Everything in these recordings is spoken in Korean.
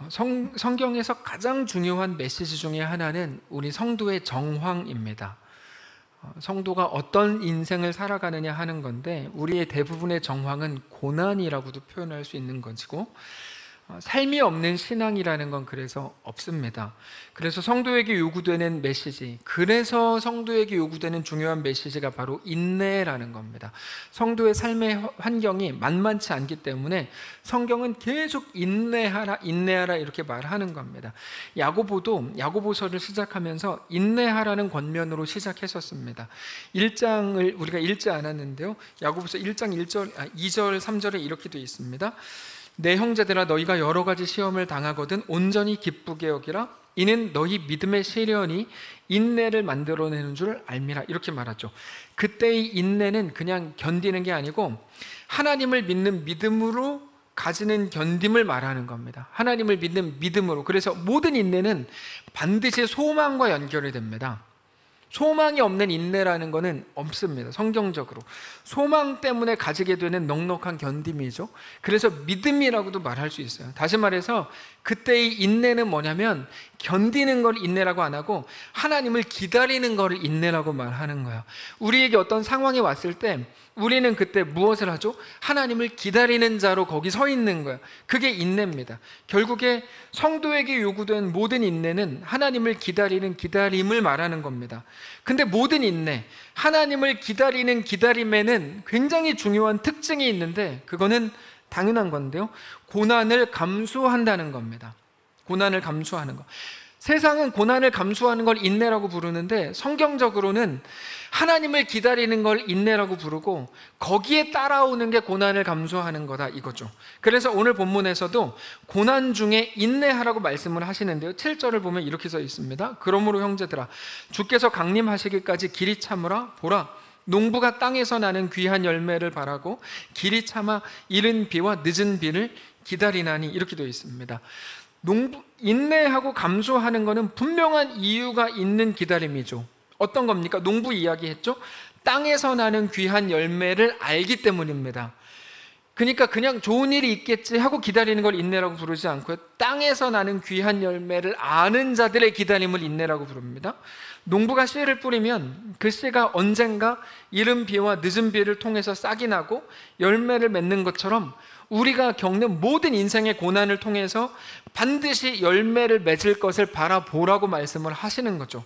성경에서 가장 중요한 메시지 중에 하나는 우리 성도의 정황입니다. 성도가 어떤 인생을 살아가느냐 하는 건데, 우리의 대부분의 정황은 고난이라고도 표현할 수 있는 것이고, 삶이 없는 신앙이라는 건 그래서 없습니다. 그래서 성도에게 요구되는 메시지, 그래서 성도에게 요구되는 중요한 메시지가 바로 인내라는 겁니다. 성도의 삶의 환경이 만만치 않기 때문에 성경은 계속 인내하라 이렇게 말하는 겁니다. 야고보도 야고보서를 시작하면서 인내하라는 권면으로 시작했었습니다. 1장을 우리가 읽지 않았는데요, 야고보서 1장 2절 3절에 이렇게 되어 있습니다. 내 형제들아, 너희가 여러 가지 시험을 당하거든 온전히 기쁘게 여기라. 이는 너희 믿음의 시련이 인내를 만들어내는 줄 알미라. 이렇게 말하죠. 그때의 인내는 그냥 견디는 게 아니고 하나님을 믿는 믿음으로 가지는 견딤을 말하는 겁니다. 하나님을 믿는 믿음으로. 그래서 모든 인내는 반드시 소망과 연결이 됩니다. 소망이 없는 인내라는 것은 없습니다. 성경적으로 소망 때문에 가지게 되는 넉넉한 견딤이죠. 그래서 믿음이라고도 말할 수 있어요. 다시 말해서 그때의 인내는 뭐냐면 견디는 걸 인내라고 안 하고 하나님을 기다리는 걸 인내라고 말하는 거예요. 우리에게 어떤 상황이 왔을 때 우리는 그때 무엇을 하죠? 하나님을 기다리는 자로 거기 서 있는 거예요. 그게 인내입니다. 결국에 성도에게 요구된 모든 인내는 하나님을 기다리는 기다림을 말하는 겁니다. 근데 모든 인내, 하나님을 기다리는 기다림에는 굉장히 중요한 특징이 있는데, 그거는 당연한 건데요, 고난을 감수한다는 겁니다. 고난을 감수하는 거. 세상은 고난을 감수하는 걸 인내라고 부르는데, 성경적으로는 하나님을 기다리는 걸 인내라고 부르고 거기에 따라오는 게 고난을 감수하는 거다, 이거죠. 그래서 오늘 본문에서도 고난 중에 인내하라고 말씀을 하시는데요, 7절을 보면 이렇게 써 있습니다. 그러므로 형제들아, 주께서 강림하시기까지 길이 참으라. 보라, 농부가 땅에서 나는 귀한 열매를 바라고 길이 참아 이른 비와 늦은 비를 기다리나니. 이렇게 되어 있습니다. 인내하고 감수하는 것은 분명한 이유가 있는 기다림이죠. 어떤 겁니까? 농부 이야기했죠? 땅에서 나는 귀한 열매를 알기 때문입니다. 그러니까 그냥 좋은 일이 있겠지 하고 기다리는 걸 인내라고 부르지 않고요, 땅에서 나는 귀한 열매를 아는 자들의 기다림을 인내라고 부릅니다. 농부가 씨를 뿌리면 그 씨가 언젠가 이른 비와 늦은 비를 통해서 싹이 나고 열매를 맺는 것처럼 우리가 겪는 모든 인생의 고난을 통해서 반드시 열매를 맺을 것을 바라보라고 말씀을 하시는 거죠.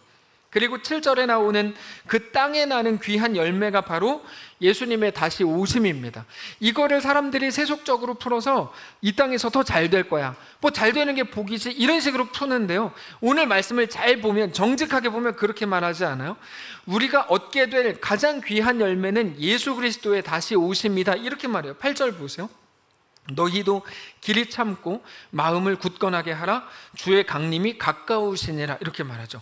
그리고 7절에 나오는 그 땅에 나는 귀한 열매가 바로 예수님의 다시 오심입니다. 이거를 사람들이 세속적으로 풀어서 이 땅에서 더 잘 될 거야, 뭐 잘 되는 게 복이지, 이런 식으로 푸는데요, 오늘 말씀을 잘 보면, 정직하게 보면 그렇게 말하지 않아요? 우리가 얻게 될 가장 귀한 열매는 예수 그리스도의 다시 오심이다, 이렇게 말해요. 8절 보세요. 너희도 길이 참고 마음을 굳건하게 하라. 주의 강림이 가까우시니라. 이렇게 말하죠.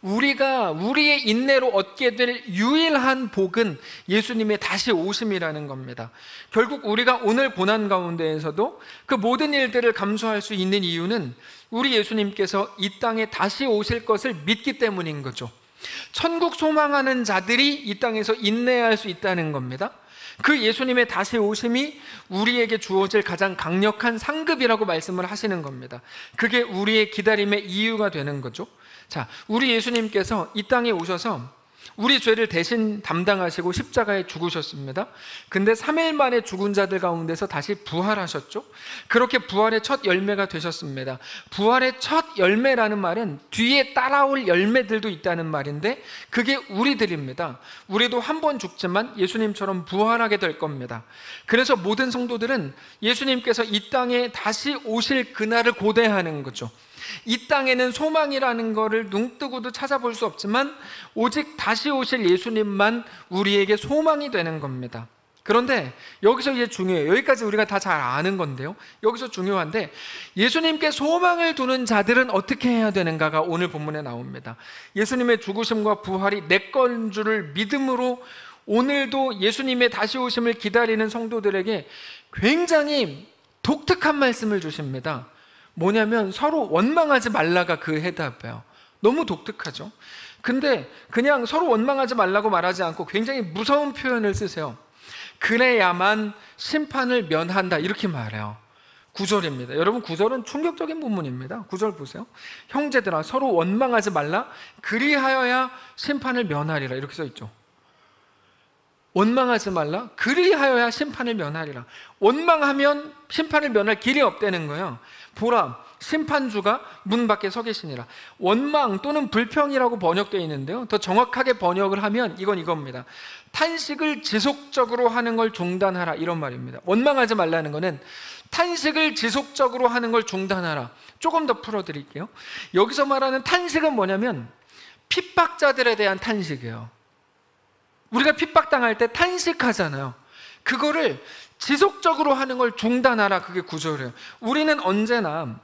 우리가 우리의 인내로 얻게 될 유일한 복은 예수님의 다시 오심이라는 겁니다. 결국 우리가 오늘 고난 가운데에서도 그 모든 일들을 감수할 수 있는 이유는 우리 예수님께서 이 땅에 다시 오실 것을 믿기 때문인 거죠. 천국 소망하는 자들이 이 땅에서 인내할 수 있다는 겁니다. 그 예수님의 다시 오심이 우리에게 주어질 가장 강력한 상급이라고 말씀을 하시는 겁니다. 그게 우리의 기다림의 이유가 되는 거죠. 자, 우리 예수님께서 이 땅에 오셔서 우리 죄를 대신 담당하시고 십자가에 죽으셨습니다. 근데 3일 만에 죽은 자들 가운데서 다시 부활하셨죠. 그렇게 부활의 첫 열매가 되셨습니다. 부활의 첫 열매라는 말은 뒤에 따라올 열매들도 있다는 말인데, 그게 우리들입니다. 우리도 한 번 죽지만 예수님처럼 부활하게 될 겁니다. 그래서 모든 성도들은 예수님께서 이 땅에 다시 오실 그날을 고대하는 거죠. 이 땅에는 소망이라는 것을 눈뜨고도 찾아볼 수 없지만 오직 다시 오실 예수님만 우리에게 소망이 되는 겁니다. 그런데 여기서 이제 중요해요. 여기까지 우리가 다 잘 아는 건데요, 여기서 중요한데, 예수님께 소망을 두는 자들은 어떻게 해야 되는가가 오늘 본문에 나옵니다. 예수님의 죽으심과 부활이 내 건 줄을 믿음으로 오늘도 예수님의 다시 오심을 기다리는 성도들에게 굉장히 독특한 말씀을 주십니다. 뭐냐면 서로 원망하지 말라가 그 해답이에요. 너무 독특하죠. 근데 그냥 서로 원망하지 말라고 말하지 않고 굉장히 무서운 표현을 쓰세요. 그래야만 심판을 면한다, 이렇게 말해요. 9절입니다. 여러분 9절은 충격적인 본문입니다. 9절 보세요. 형제들아 서로 원망하지 말라. 그리하여야 심판을 면하리라. 이렇게 써 있죠. 원망하지 말라. 그리하여야 심판을 면하리라. 원망하면 심판을 면할 길이 없다는 거예요. 보라, 심판주가 문 밖에 서 계시니라. 원망 또는 불평이라고 번역되어 있는데요, 더 정확하게 번역을 하면 이겁니다. 탄식을 지속적으로 하는 걸 중단하라, 이런 말입니다. 원망하지 말라는 것은 탄식을 지속적으로 하는 걸 중단하라. 조금 더 풀어드릴게요. 여기서 말하는 탄식은 뭐냐면 핍박자들에 대한 탄식이에요. 우리가 핍박당할 때 탄식하잖아요. 그거를 지속적으로 하는 걸 중단하라. 그게 구절이에요. 우리는 언제나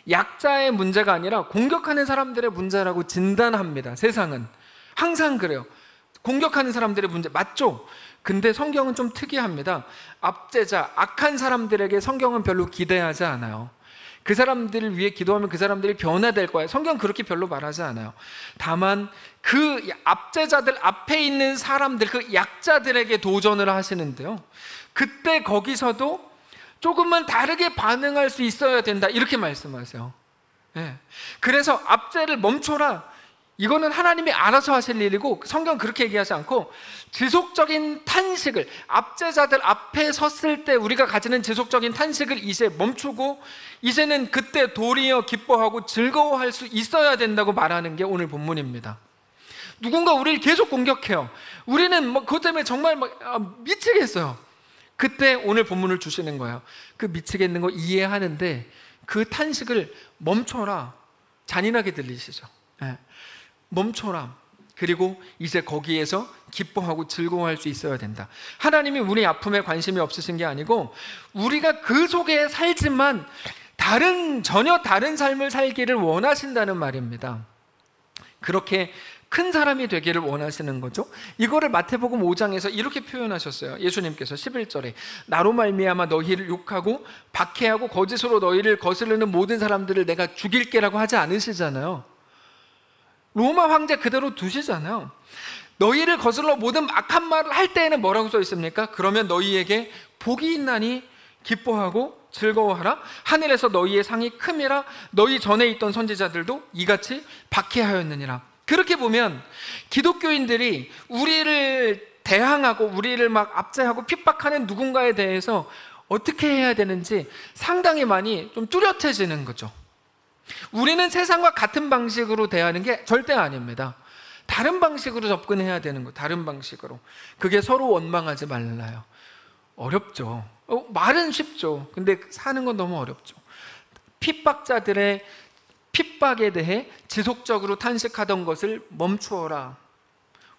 약자의 문제가 아니라 공격하는 사람들의 문제라고 진단합니다. 세상은 항상 그래요. 공격하는 사람들의 문제 맞죠? 근데 성경은 좀 특이합니다. 압제자, 악한 사람들에게 성경은 별로 기대하지 않아요. 그 사람들을 위해 기도하면 그 사람들이 변화될 거예요. 성경은 그렇게 별로 말하지 않아요. 다만 그 압제자들 앞에 있는 사람들, 그 약자들에게 도전을 하시는데요, 그때 거기서도 조금만 다르게 반응할 수 있어야 된다, 이렇게 말씀하세요. 그래서 압제를 멈춰라. 이거는 하나님이 알아서 하실 일이고, 성경 그렇게 얘기하지 않고 지속적인 탄식을, 압제자들 앞에 섰을 때 우리가 가지는 지속적인 탄식을 이제 멈추고 이제는 그때 도리어 기뻐하고 즐거워할 수 있어야 된다고 말하는 게 오늘 본문입니다. 누군가 우리를 계속 공격해요. 우리는 그것 때문에 정말 미치겠어요. 그때 오늘 본문을 주시는 거예요. 그 미치겠는 거 이해하는데 그 탄식을 멈춰라. 잔인하게 들리시죠? 멈춰라. 그리고 이제 거기에서 기뻐하고 즐거워할 수 있어야 된다. 하나님이 우리 아픔에 관심이 없으신 게 아니고 우리가 그 속에 살지만 전혀 다른 삶을 살기를 원하신다는 말입니다. 그렇게 큰 사람이 되기를 원하시는 거죠. 이거를 마태복음 5장에서 이렇게 표현하셨어요. 예수님께서 11절에 나로 말미암아 너희를 욕하고 박해하고 거짓으로 너희를 거스르는 모든 사람들을 내가 죽일게라고 하지 않으시잖아요. 로마 황제 그대로 두시잖아요. 너희를 거슬러 모든 악한 말을 할 때에는 뭐라고 써 있습니까? 그러면 너희에게 복이 있나니 기뻐하고 즐거워하라. 하늘에서 너희의 상이 큼이라. 너희 전에 있던 선지자들도 이같이 박해하였느니라. 그렇게 보면 기독교인들이 우리를 대항하고 우리를 막 압제하고 핍박하는 누군가에 대해서 어떻게 해야 되는지 상당히 많이 좀 뚜렷해지는 거죠. 우리는 세상과 같은 방식으로 대하는 게 절대 아닙니다. 다른 방식으로 접근해야 되는 거, 다른 방식으로. 그게 서로 원망하지 말라요. 어렵죠. 말은 쉽죠. 근데 사는 건 너무 어렵죠. 핍박자들의 핍박에 대해 지속적으로 탄식하던 것을 멈추어라.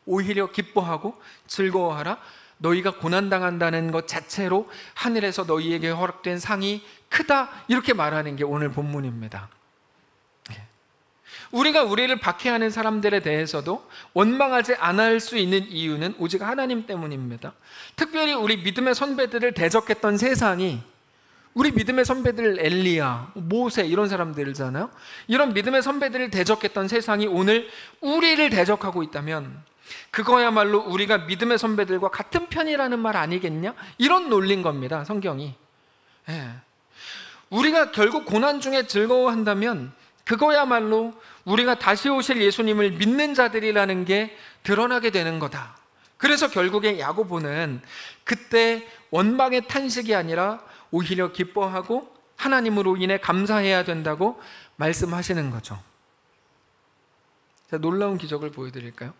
오히려 기뻐하고 즐거워하라. 너희가 고난당한다는 것 자체로 하늘에서 너희에게 허락된 상이 크다. 이렇게 말하는 게 오늘 본문입니다. 우리가 우리를 박해하는 사람들에 대해서도 원망하지 않을 수 있는 이유는 오직 하나님 때문입니다. 특별히 우리 믿음의 선배들을 대적했던 세상이, 우리 믿음의 선배들 엘리야, 모세 이런 사람들이잖아요. 이런 믿음의 선배들을 대적했던 세상이 오늘 우리를 대적하고 있다면 그거야말로 우리가 믿음의 선배들과 같은 편이라는 말 아니겠냐? 이런 논리인 겁니다, 성경이. 우리가 결국 고난 중에 즐거워한다면 그거야말로 우리가 다시 오실 예수님을 믿는 자들이라는 게 드러나게 되는 거다. 그래서 결국에 야고보는 그때 원망의 탄식이 아니라 오히려 기뻐하고 하나님으로 인해 감사해야 된다고 말씀하시는 거죠. 자, 놀라운 기적을 보여드릴까요?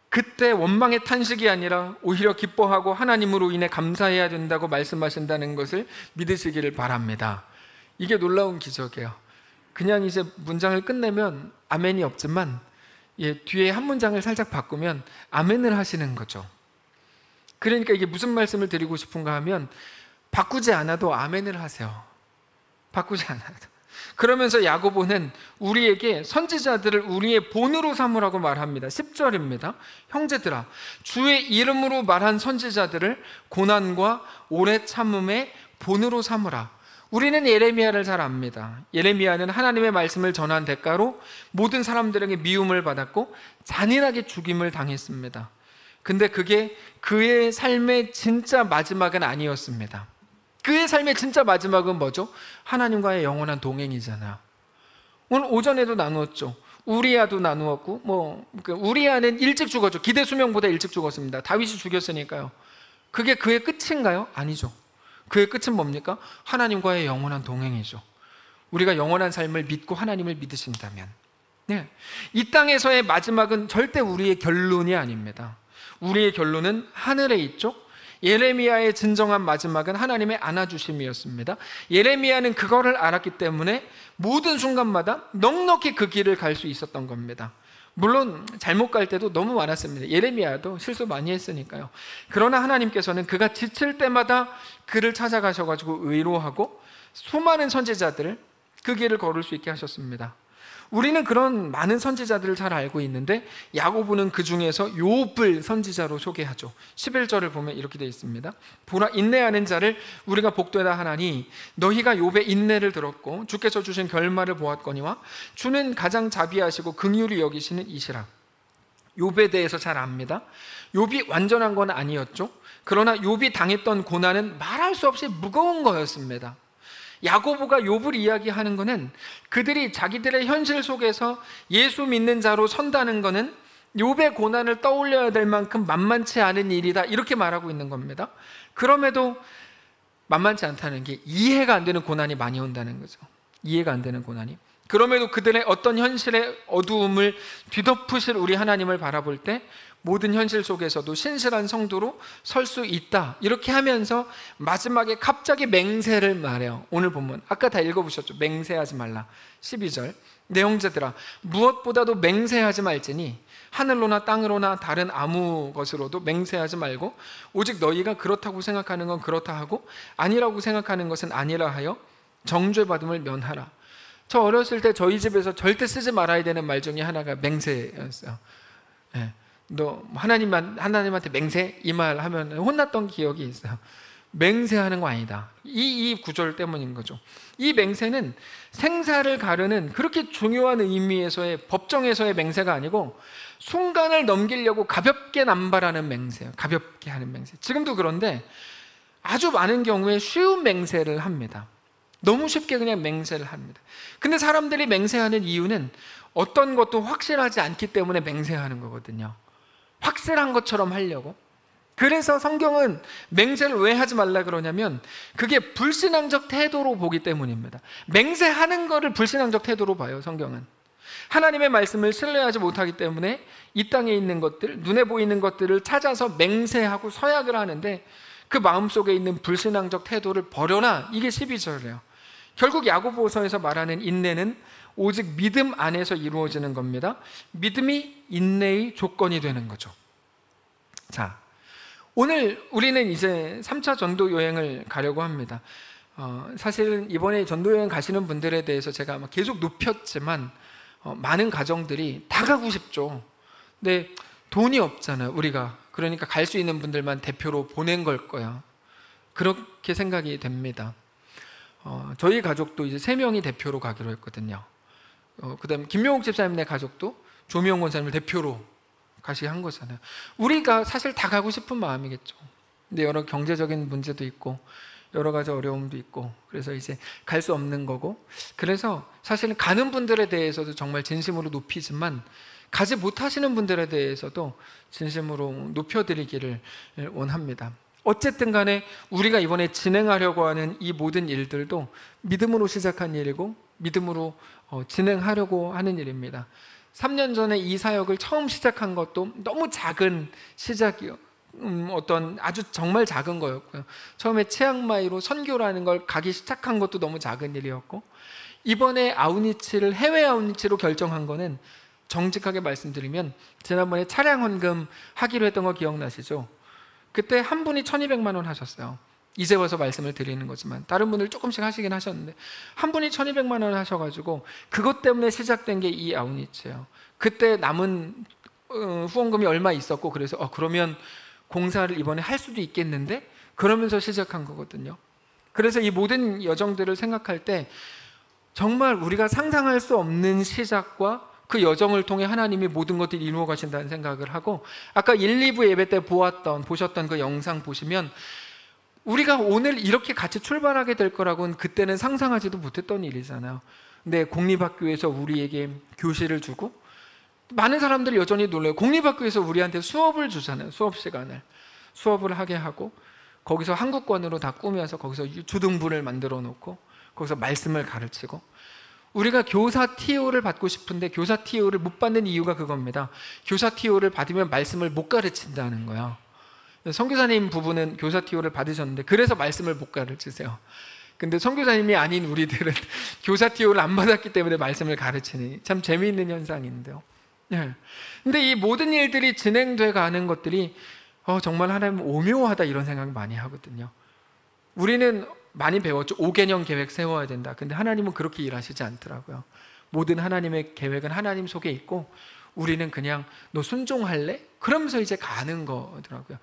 그때 원망의 탄식이 아니라 오히려 기뻐하고 하나님으로 인해 감사해야 된다고 말씀하신다는 것을 믿으시기를 바랍니다. 이게 놀라운 기적이에요. 그냥 이제 문장을 끝내면 아멘이 없지만 뒤에 한 문장을 살짝 바꾸면 아멘을 하시는 거죠. 그러니까 이게 무슨 말씀을 드리고 싶은가 하면 바꾸지 않아도 아멘을 하세요. 바꾸지 않아도. 그러면서 야고보는 우리에게 선지자들을 우리의 본으로 삼으라고 말합니다. 10절입니다. 형제들아, 주의 이름으로 말한 선지자들을 고난과 오래 참음의 본으로 삼으라. 우리는 예레미야를 잘 압니다. 예레미야는 하나님의 말씀을 전한 대가로 모든 사람들에게 미움을 받았고 잔인하게 죽임을 당했습니다. 근데 그게 그의 삶의 진짜 마지막은 아니었습니다. 그의 삶의 진짜 마지막은 뭐죠? 하나님과의 영원한 동행이잖아요. 오늘 오전에도 나누었죠. 우리아도 나누었고, 우리아는 일찍 죽었죠. 기대 수명보다 일찍 죽었습니다. 다윗이 죽였으니까요. 그게 그의 끝인가요? 아니죠. 그의 끝은 뭡니까? 하나님과의 영원한 동행이죠. 우리가 영원한 삶을 믿고 하나님을 믿으신다면, 네, 이 땅에서의 마지막은 절대 우리의 결론이 아닙니다. 우리의 결론은 하늘에 있죠. 예레미야의 진정한 마지막은 하나님의 안아주심이었습니다. 예레미야는 그거를 알았기 때문에 모든 순간마다 넉넉히 그 길을 갈 수 있었던 겁니다. 물론 잘못 갈 때도 너무 많았습니다. 예레미야도 실수 많이 했으니까요. 그러나 하나님께서는 그가 지칠 때마다 그를 찾아가셔가지고 위로하고 수많은 선지자들을 그 길을 걸을 수 있게 하셨습니다. 우리는 그런 많은 선지자들을 잘 알고 있는데 야고보는 그 중에서 욥을 선지자로 소개하죠. 11절을 보면 이렇게 되어 있습니다. 보라, 인내하는 자를 우리가 복되다 하나니 너희가 욥의 인내를 들었고 주께서 주신 결말을 보았거니와 주는 가장 자비하시고 긍휼히 여기시는 이시라. 욥에 대해서 잘 압니다. 욥이 완전한 건 아니었죠. 그러나 욥이 당했던 고난은 말할 수 없이 무거운 거였습니다. 야고보가 욥을 이야기하는 것은 그들이 자기들의 현실 속에서 예수 믿는 자로 선다는 것은 욥의 고난을 떠올려야 될 만큼 만만치 않은 일이다, 이렇게 말하고 있는 겁니다. 그럼에도 만만치 않다는 게 이해가 안 되는 고난이 많이 온다는 거죠. 이해가 안 되는 고난이. 그럼에도 그들의 어떤 현실의 어두움을 뒤덮으실 우리 하나님을 바라볼 때 모든 현실 속에서도 신실한 성도로 설 수 있다, 이렇게 하면서 마지막에 갑자기 맹세를 말해요. 오늘 본문 아까 다 읽어보셨죠? 맹세하지 말라. 12절, 내 형제들아 무엇보다도 맹세하지 말지니 하늘로나 땅으로나 다른 아무 것으로도 맹세하지 말고 오직 너희가 그렇다고 생각하는 건 그렇다 하고 아니라고 생각하는 것은 아니라 하여 정죄받음을 면하라. 저 어렸을 때 저희 집에서 절대 쓰지 말아야 되는 말 중에 하나가 맹세였어요. 네. 너 하나님한테 맹세? 이 말 하면 혼났던 기억이 있어요. 맹세하는 거 아니다. 이 구절 때문인 거죠. 이 맹세는 생사를 가르는 그렇게 중요한 의미에서의 법정에서의 맹세가 아니고 순간을 넘기려고 가볍게 남발하는 맹세예요. 가볍게 하는 맹세. 지금도 그런데 아주 많은 경우에 쉬운 맹세를 합니다. 너무 쉽게 그냥 맹세를 합니다. 근데 사람들이 맹세하는 이유는 어떤 것도 확실하지 않기 때문에 맹세하는 거거든요. 확실한 것처럼 하려고. 그래서 성경은 맹세를 왜 하지 말라 그러냐면 그게 불신앙적 태도로 보기 때문입니다. 맹세하는 거를 불신앙적 태도로 봐요. 성경은 하나님의 말씀을 신뢰하지 못하기 때문에 이 땅에 있는 것들, 눈에 보이는 것들을 찾아서 맹세하고 서약을 하는데 그 마음속에 있는 불신앙적 태도를 버려라, 이게 12절이에요. 결국 야고보서에서 말하는 인내는 오직 믿음 안에서 이루어지는 겁니다. 믿음이 인내의 조건이 되는 거죠. 자, 오늘 우리는 이제 3차 전도 여행을 가려고 합니다. 사실은 이번에 전도 여행 가시는 분들에 대해서 제가 계속 눕혔지만 많은 가정들이 다 가고 싶죠. 근데 돈이 없잖아요, 우리가. 그러니까 갈 수 있는 분들만 대표로 보낸 걸 거야. 그렇게 생각이 됩니다. 저희 가족도 이제 3명이 대표로 가기로 했거든요. 그 다음에 김명옥 집사님네 가족도 조미영 권사님을 대표로 가시게 한 거잖아요. 우리가 사실 다 가고 싶은 마음이겠죠. 근데 여러 경제적인 문제도 있고 여러 가지 어려움도 있고 그래서 이제 갈 수 없는 거고, 그래서 사실은 가는 분들에 대해서도 정말 진심으로 높이지만 가지 못하시는 분들에 대해서도 진심으로 높여드리기를 원합니다. 어쨌든 간에 우리가 이번에 진행하려고 하는 이 모든 일들도 믿음으로 시작한 일이고 믿음으로 진행하려고 하는 일입니다. 3년 전에 이 사역을 처음 시작한 것도 너무 작은 시작이요. 어떤 아주 정말 작은 거였고요. 처음에 치앙마이로 선교라는 걸 가기 시작한 것도 너무 작은 일이었고, 이번에 아웃리치를 해외 아웃리치로 결정한 거는 정직하게 말씀드리면 지난번에 차량 헌금 하기로 했던 거 기억나시죠? 그때 한 분이 1,200만 원 하셨어요. 이제 와서 말씀을 드리는 거지만 다른 분들 조금씩 하시긴 하셨는데 한 분이 1,200만 원 하셔가지고 그것 때문에 시작된 게 이 아웃리치예요. 그때 남은 후원금이 얼마 있었고 그래서 그러면 공사를 이번에 할 수도 있겠는데 그러면서 시작한 거거든요. 그래서 이 모든 여정들을 생각할 때 정말 우리가 상상할 수 없는 시작과 그 여정을 통해 하나님이 모든 것들을 이루어 가신다는 생각을 하고, 아까 1, 2부 예배 때 보셨던 그 영상 보시면 우리가 오늘 이렇게 같이 출발하게 될 거라고는 그때는 상상하지도 못했던 일이잖아요. 근데 공립학교에서 우리에게 교실을 주고, 많은 사람들이 여전히 놀라요. 공립학교에서 우리한테 수업을 주잖아요. 수업 시간을 수업을 하게 하고, 거기서 한국권으로 다 꾸며서 거기서 주등부를 만들어 놓고 거기서 말씀을 가르치고, 우리가 교사 TO를 받고 싶은데 교사 TO를 못 받는 이유가 그겁니다. 교사 TO를 받으면 말씀을 못 가르친다는 거예요. 선교사님 부부는 교사 TO를 받으셨는데 그래서 말씀을 못 가르치세요. 근데 선교사님이 아닌 우리들은 교사 TO를 안 받았기 때문에 말씀을 가르치니 참 재미있는 현상인데요. 근데 이 모든 일들이 진행돼 가는 것들이 정말 하나님 오묘하다 이런 생각 많이 하거든요. 우리는 많이 배웠죠. 5개년 계획 세워야 된다. 근데 하나님은 그렇게 일하시지 않더라고요. 모든 하나님의 계획은 하나님 속에 있고 우리는 그냥 너 순종할래? 그러면서 이제 가는 거더라고요.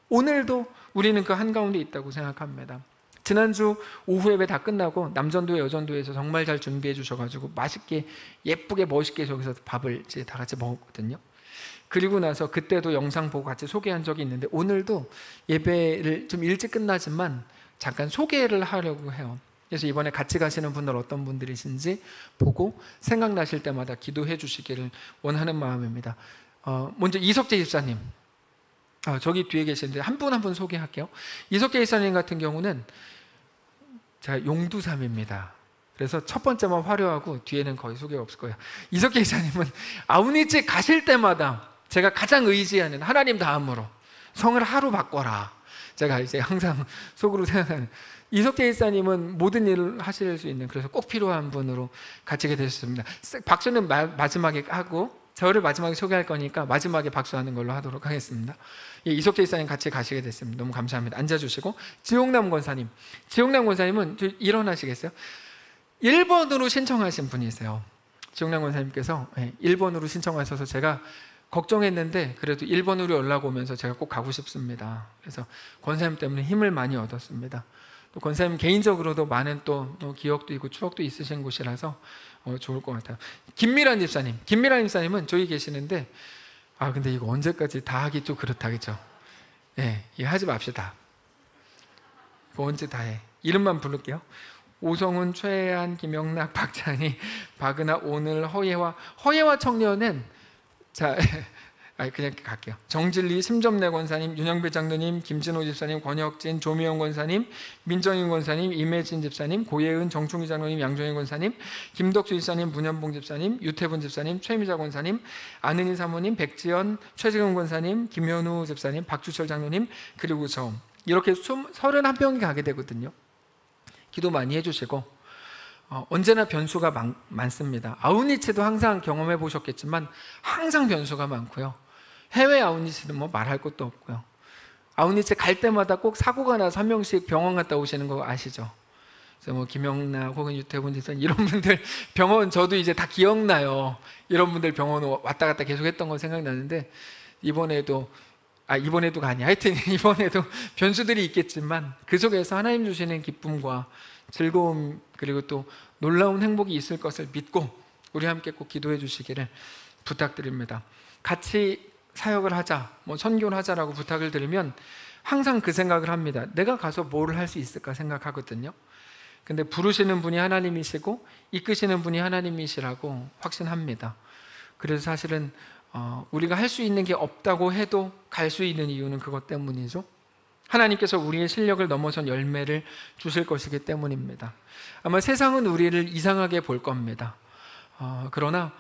오늘도 우리는 그 한가운데 있다고 생각합니다. 지난주 오후 예배 다 끝나고 남전도회 여전도회에서 정말 잘 준비해 주셔가지고 맛있게 예쁘게 멋있게 저기서 밥을 이제 다 같이 먹었거든요. 그리고 나서 그때도 영상 보고 같이 소개한 적이 있는데 오늘도 예배를 좀 일찍 끝나지만 잠깐 소개를 하려고 해요. 그래서 이번에 같이 가시는 분들 어떤 분들이신지 보고 생각나실 때마다 기도해 주시기를 원하는 마음입니다. 먼저 이석재 집사님, 저기 뒤에 계시는데 한 분 한 분 소개할게요. 이석재 집사님 같은 경우는 제가 용두삼입니다. 그래서 첫 번째만 화려하고 뒤에는 거의 소개가 없을 거예요. 이석재 집사님은 아우니치 가실 때마다 제가 가장 의지하는 하나님 다음으로 성을 하루 바꿔라, 제가 이제 항상 속으로 생각하는, 이석재 집사님은 모든 일을 하실 수 있는, 그래서 꼭 필요한 분으로 갇히게 되셨습니다. 박수는 마지막에 하고 저를 마지막에 소개할 거니까 마지막에 박수하는 걸로 하도록 하겠습니다. 이석재 집사님 같이 가시게 됐습니다. 너무 감사합니다. 앉아주시고, 지용남 권사님, 지용남 권사님은 일어나시겠어요? 1번으로 신청하신 분이세요. 지용남 권사님께서 1번으로 신청하셔서 제가 걱정했는데 그래도 1번으로 연락 오면서 제가 꼭 가고 싶습니다. 그래서 권사님 때문에 힘을 많이 얻었습니다. 또 권사님 개인적으로도 많은 또 기억도 있고 추억도 있으신 곳이라서 좋을 것 같아요. 김미란 집사님, 김미란 집사님은 저기 계시는데 근데 이거 언제까지 다 하기 좀 그렇다겠죠. 이거 하지 맙시다. 이거 언제 다 해. 이름만 부를게요. 오성훈, 최혜안, 김영락, 박찬희, 박은하, 오늘, 허예화 청년은 자, 그냥 갈게요. 정진리, 심점래 권사님, 윤영배 장로님, 김진호 집사님, 권혁진, 조미영 권사님, 민정인 권사님, 임혜진 집사님, 고예은, 정충희 장로님, 양정인 권사님, 김덕수 집사님, 문현봉 집사님, 유태분 집사님, 최미자 권사님, 안은희 사모님, 백지연, 최지금 권사님, 김현우 집사님, 박주철 장로님, 그리고 저 이렇게 31명이 가게 되거든요. 기도 많이 해주시고 언제나 변수가 많습니다. 아웃리치도 항상 경험해 보셨겠지만 항상 변수가 많고요. 해외 아웃리치는 뭐 말할 것도 없고요. 아웃리치 갈 때마다 꼭 사고가 나서 한 명씩 병원 갔다 오시는 거 아시죠? 그래서 뭐 김영락 혹은 유태분 집사님 이런 분들 병원 저도 이제 다 기억나요. 이런 분들 병원 왔다 갔다 계속 했던 거 생각나는데 이번에도가 아니야. 하여튼 이번에도 변수들이 있겠지만 그 속에서 하나님 주시는 기쁨과 즐거움 그리고 또 놀라운 행복이 있을 것을 믿고 우리 함께 꼭 기도해 주시기를 부탁드립니다. 같이 사역을 하자, 뭐 선교를 하자라고 부탁을 드리면 항상 그 생각을 합니다. 내가 가서 뭐를 할 수 있을까 생각하거든요. 근데 부르시는 분이 하나님이시고 이끄시는 분이 하나님이시라고 확신합니다. 그래서 사실은 우리가 할 수 있는 게 없다고 해도 갈 수 있는 이유는 그것 때문이죠. 하나님께서 우리의 실력을 넘어선 열매를 주실 것이기 때문입니다. 아마 세상은 우리를 이상하게 볼 겁니다. 그러나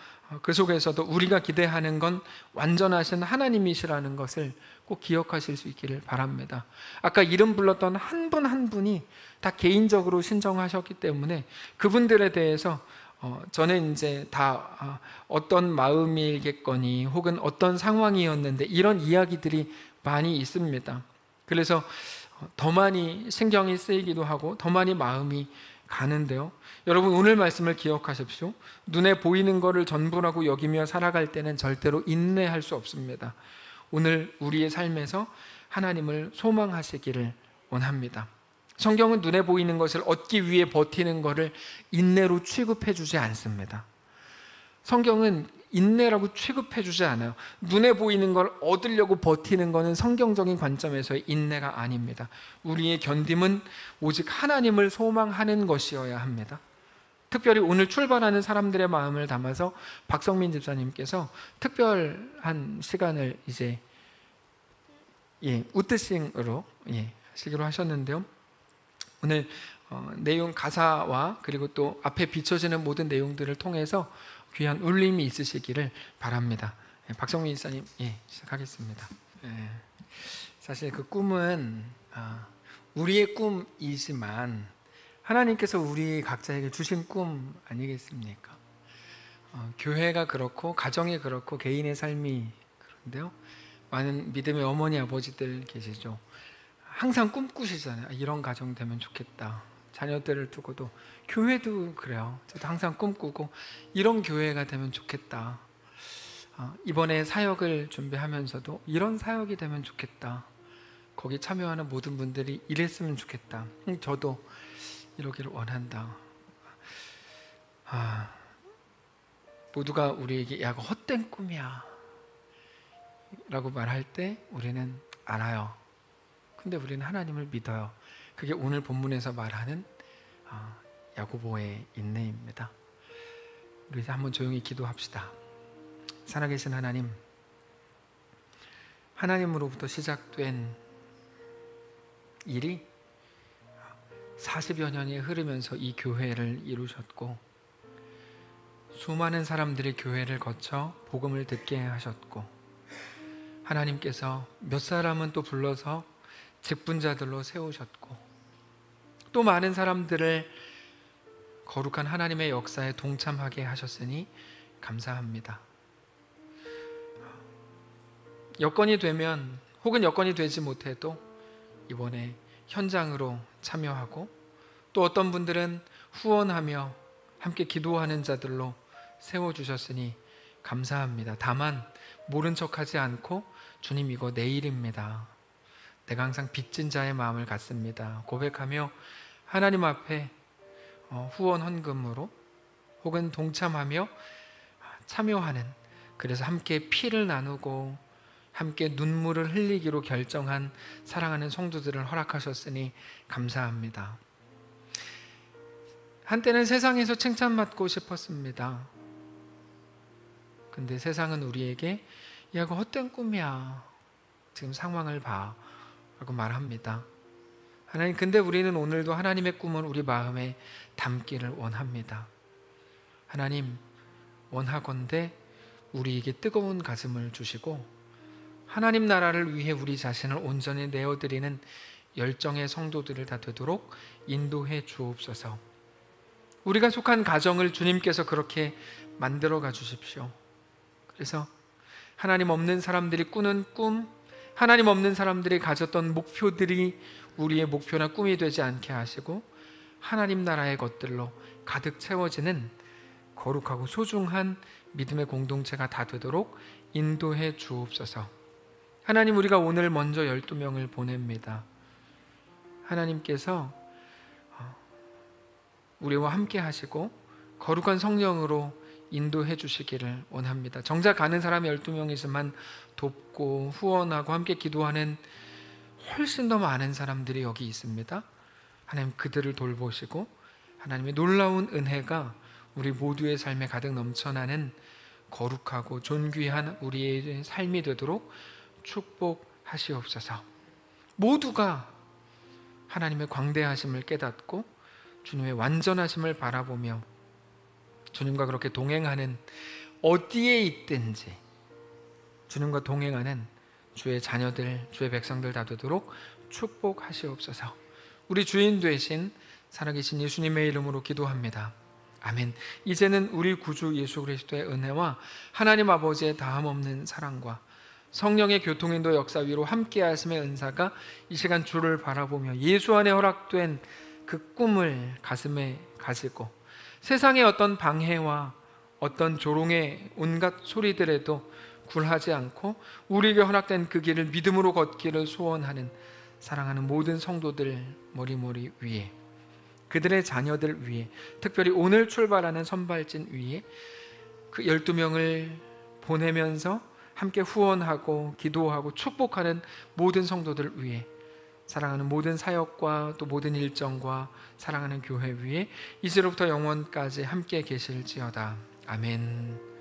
그 속에서도 우리가 기대하는 건 완전하신 하나님이시라는 것을 꼭 기억하실 수 있기를 바랍니다. 아까 이름 불렀던 한 분 한 분이 다 개인적으로 신청하셨기 때문에 그분들에 대해서 저는 이제 다 어떤 마음이겠거니 혹은 어떤 상황이었는데 이런 이야기들이 많이 있습니다. 그래서 더 많이 신경이 쓰이기도 하고 더 많이 마음이 가는데요. 여러분 오늘 말씀을 기억하십시오. 눈에 보이는 것을 전부라고 여기며 살아갈 때는 절대로 인내할 수 없습니다. 오늘 우리의 삶에서 하나님을 소망하시기를 원합니다. 성경은 눈에 보이는 것을 얻기 위해 버티는 것을 인내로 취급해 주지 않습니다. 성경은 인내라고 취급해 주지 않아요. 눈에 보이는 걸 얻으려고 버티는 것은 성경적인 관점에서의 인내가 아닙니다. 우리의 견딤은 오직 하나님을 소망하는 것이어야 합니다. 특별히 오늘 출발하는 사람들의 마음을 담아서 박성민 집사님께서 특별한 시간을 이제 우트싱으로 하시기로 하셨는데요. 오늘 내용 가사와 그리고 또 앞에 비춰지는 모든 내용들을 통해서 귀한 울림이 있으시기를 바랍니다. 박성민 집사님, 시작하겠습니다. 사실 그 꿈은 우리의 꿈이지만 하나님께서 우리 각자에게 주신 꿈 아니겠습니까? 교회가 그렇고 가정이 그렇고 개인의 삶이 그런데요, 많은 믿음의 어머니 아버지들 계시죠. 항상 꿈꾸시잖아요. 이런 가정 되면 좋겠다. 자녀들을 두고도 교회도 그래요. 저도 항상 꿈꾸고 이런 교회가 되면 좋겠다. 이번에 사역을 준비하면서도 이런 사역이 되면 좋겠다. 거기 참여하는 모든 분들이 이랬으면 좋겠다. 저도 이러기를 원한다. 모두가 우리에게 야, 헛된 꿈이야 라고 말할 때 우리는 알아요. 근데 우리는 하나님을 믿어요. 그게 오늘 본문에서 말하는 야고보의 인내입니다. 우리 이제 한번 조용히 기도합시다. 살아계신 하나님, 하나님으로부터 시작된 일이 40여 년이 흐르면서 이 교회를 이루셨고 수많은 사람들이 교회를 거쳐 복음을 듣게 하셨고 하나님께서 몇 사람은 또 불러서 직분자들로 세우셨고 또 많은 사람들을 거룩한 하나님의 역사에 동참하게 하셨으니 감사합니다. 여건이 되면 혹은 여건이 되지 못해도 이번에 현장으로 참여하고 또 어떤 분들은 후원하며 함께 기도하는 자들로 세워주셨으니 감사합니다. 다만 모른 척하지 않고 주님, 이거 내 일입니다. 내가 항상 빚진 자의 마음을 갖습니다. 고백하며 하나님 앞에 후원 헌금으로 혹은 동참하며 참여하는, 그래서 함께 피를 나누고 함께 눈물을 흘리기로 결정한 사랑하는 성도들을 허락하셨으니 감사합니다. 한때는 세상에서 칭찬받고 싶었습니다. 근데 세상은 우리에게 야, 그거 헛된 꿈이야. 지금 상황을 봐 라고 말합니다. 하나님, 근데 우리는 오늘도 하나님의 꿈을 우리 마음에 담기를 원합니다. 하나님, 원하건대 우리에게 뜨거운 가슴을 주시고 하나님 나라를 위해 우리 자신을 온전히 내어드리는 열정의 성도들을 다 되도록 인도해 주옵소서. 우리가 속한 가정을 주님께서 그렇게 만들어가 주십시오. 그래서 하나님 없는 사람들이 꾸는 꿈, 하나님 없는 사람들이 가졌던 목표들이 우리의 목표나 꿈이 되지 않게 하시고 하나님 나라의 것들로 가득 채워지는 거룩하고 소중한 믿음의 공동체가 다 되도록 인도해 주옵소서. 하나님, 우리가 오늘 먼저 12명을 보냅니다. 하나님께서 우리와 함께 하시고 거룩한 성령으로 인도해 주시기를 원합니다. 정작 가는 사람이 12명이지만 돕고 후원하고 함께 기도하는 훨씬 더 많은 사람들이 여기 있습니다. 하나님, 그들을 돌보시고 하나님의 놀라운 은혜가 우리 모두의 삶에 가득 넘쳐나는 거룩하고 존귀한 우리의 삶이 되도록 축복하시옵소서. 모두가 하나님의 광대하심을 깨닫고 주님의 완전하심을 바라보며 주님과 그렇게 동행하는, 어디에 있든지 주님과 동행하는 주의 자녀들, 주의 백성들 다 되도록 축복하시옵소서. 우리 주인 되신 살아계신 예수님의 이름으로 기도합니다. 아멘. 이제는 우리 구주 예수 그리스도의 은혜와 하나님 아버지의 다함없는 사랑과 성령의 교통인도 역사 위로 함께 하심의 은사가 이 시간 주를 바라보며 예수 안에 허락된 그 꿈을 가슴에 가지고 세상의 어떤 방해와 어떤 조롱의 온갖 소리들에도 굴하지 않고 우리에게 허락된 그 길을 믿음으로 걷기를 소원하는 사랑하는 모든 성도들 머리머리 위에, 그들의 자녀들 위에, 특별히 오늘 출발하는 선발진 위에 그 12명을 보내면서 함께 후원하고 기도하고 축복하는 모든 성도들 위해, 사랑하는 모든 사역과 또 모든 일정과 사랑하는 교회 위에 이제로부터 영원까지 함께 계실지어다. 아멘.